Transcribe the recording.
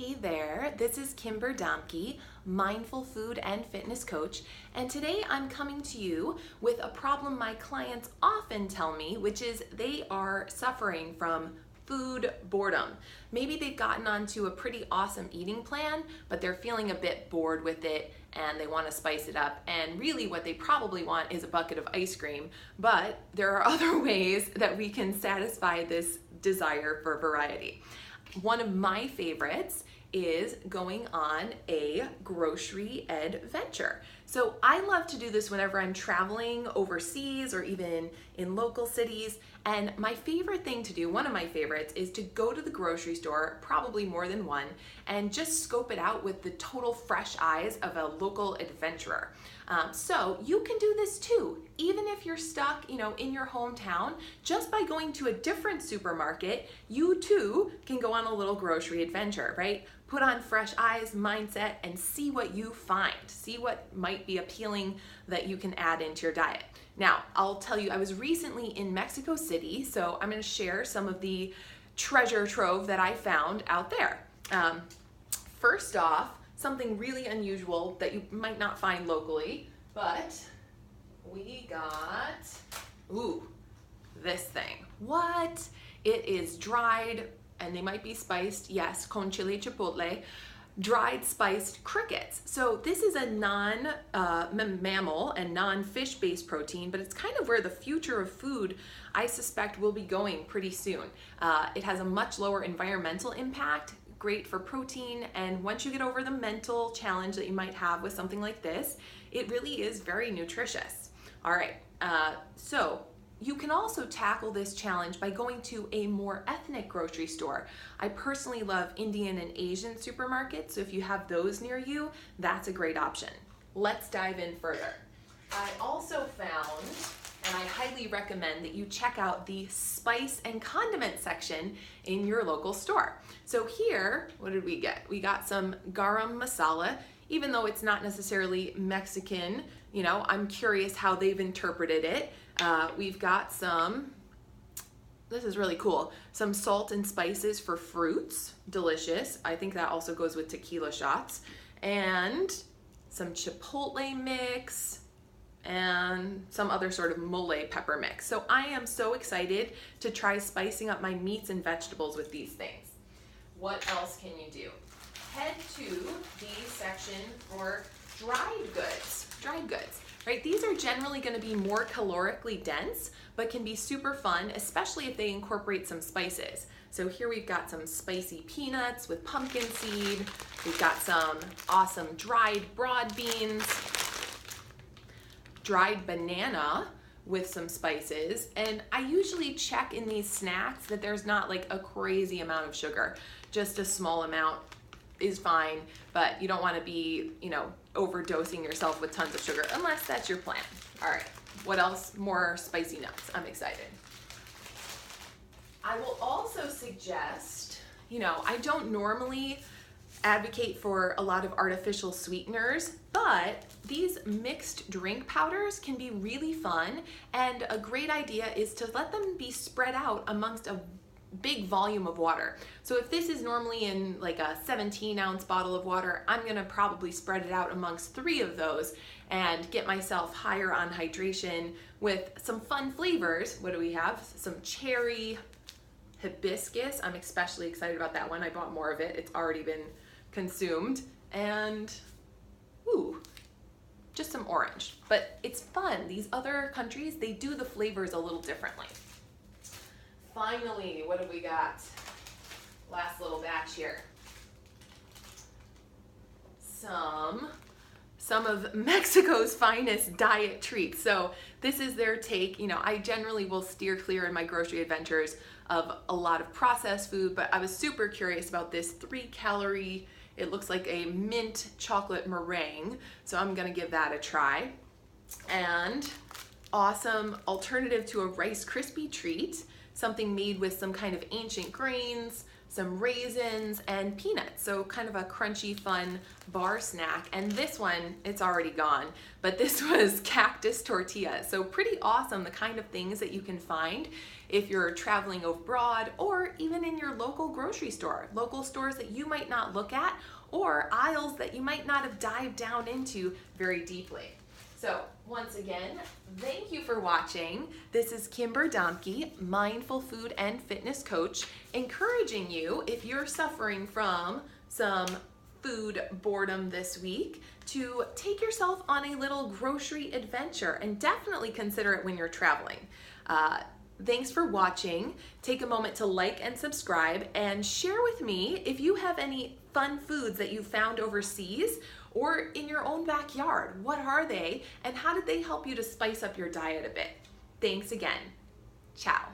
Hey there, this is Kimber Domke, mindful food and fitness coach, and today I'm coming to you with a problem my clients often tell me, which is they are suffering from food boredom. Maybe they've gotten onto a pretty awesome eating plan, but they're feeling a bit bored with it and they want to spice it up. And really what they probably want is a bucket of ice cream, but there are other ways that we can satisfy this desire for variety. One of my favorites is going on a grocery adventure. So I love to do this whenever I'm traveling overseas or even in local cities. And my favorite thing to do, one of my favorites, is to go to the grocery store, probably more than one, and just scope it out with the total fresh eyes of a local adventurer. So you can do this too, even if you're stuck, in your hometown. Just by going to a different supermarket, you too can go on a little grocery adventure, right? Put on fresh eyes, mindset, and see what you find. See what might be appealing that you can add into your diet. Now, I'll tell you, I was recently in Mexico City, so I'm going to share some of the treasure trove that I found out there. First off, something really unusual that you might not find locally, but we got, this thing. What? It is dried, and they might be spiced, yes, con chile chipotle, dried spiced crickets. So this is a non-mammal and non-fish based protein, but it's kind of where the future of food, I suspect, will be going pretty soon. It has a much lower environmental impact, great for protein, and once you get over the mental challenge that you might have with something like this, it really is very nutritious. All right, so you can also tackle this challenge by going to a more ethnic grocery store. I personally love Indian and Asian supermarkets, so if you have those near you, that's a great option. Let's dive in further. I also found, and I highly recommend that you check out the spice and condiment section in your local store. So here, what did we get? We got some garam masala. Even though it's not necessarily Mexican, I'm curious how they've interpreted it. We've got some, this is really cool, some salt and spices for fruits, delicious. I think that also goes with tequila shots. And some chipotle mix and some other sort of mole pepper mix. So I am so excited to try spicing up my meats and vegetables with these things. What else can you do? Head to the section for dried goods. Right? These are generally going to be more calorically dense, but can be super fun, especially if they incorporate some spices. So here we've got some spicy peanuts with pumpkin seed. We've got some awesome dried broad beans, dried banana with some spices. And I usually check in these snacks that there's not like a crazy amount of sugar, just a small amount is fine, but you don't want to be, overdosing yourself with tons of sugar unless that's your plan. All right, what else? More spicy nuts. I'm excited. I will also suggest, I don't normally advocate for a lot of artificial sweeteners, but these mixed drink powders can be really fun, and a great idea is to let them be spread out amongst a big volume of water. So if this is normally in like a 17-ounce bottle of water, I'm gonna probably spread it out amongst 3 of those and get myself higher on hydration with some fun flavors. What do we have? Some cherry hibiscus. I'm especially excited about that one. I bought more of it. It's already been consumed. And just some orange. But it's fun. These other countries, they do the flavors a little differently. Finally, what have we got? Last little batch here. Some of Mexico's finest diet treats. So this is their take. I generally will steer clear in my grocery adventures of a lot of processed food, but I was super curious about this 3-calorie, it looks like a mint chocolate meringue. So I'm gonna give that a try. And awesome alternative to a Rice Krispie treat. Something made with some kind of ancient grains, some raisins, and peanuts. So kind of a crunchy, fun bar snack. And this one, it's already gone, but this was cactus tortilla. So pretty awesome, the kind of things that you can find if you're traveling abroad or even in your local grocery store, local stores that you might not look at or aisles that you might not have dived down into very deeply. So once again, thank you for watching. This is Kimber Domke, mindful food and fitness coach, encouraging you, if you're suffering from some food boredom this week, to take yourself on a little grocery adventure, and definitely consider it when you're traveling. Thanks for watching. Take a moment to like and subscribe, and share with me if you have any fun foods that you found overseas or in your own backyard. What are they, and how did they help you to spice up your diet a bit? Thanks again. Ciao.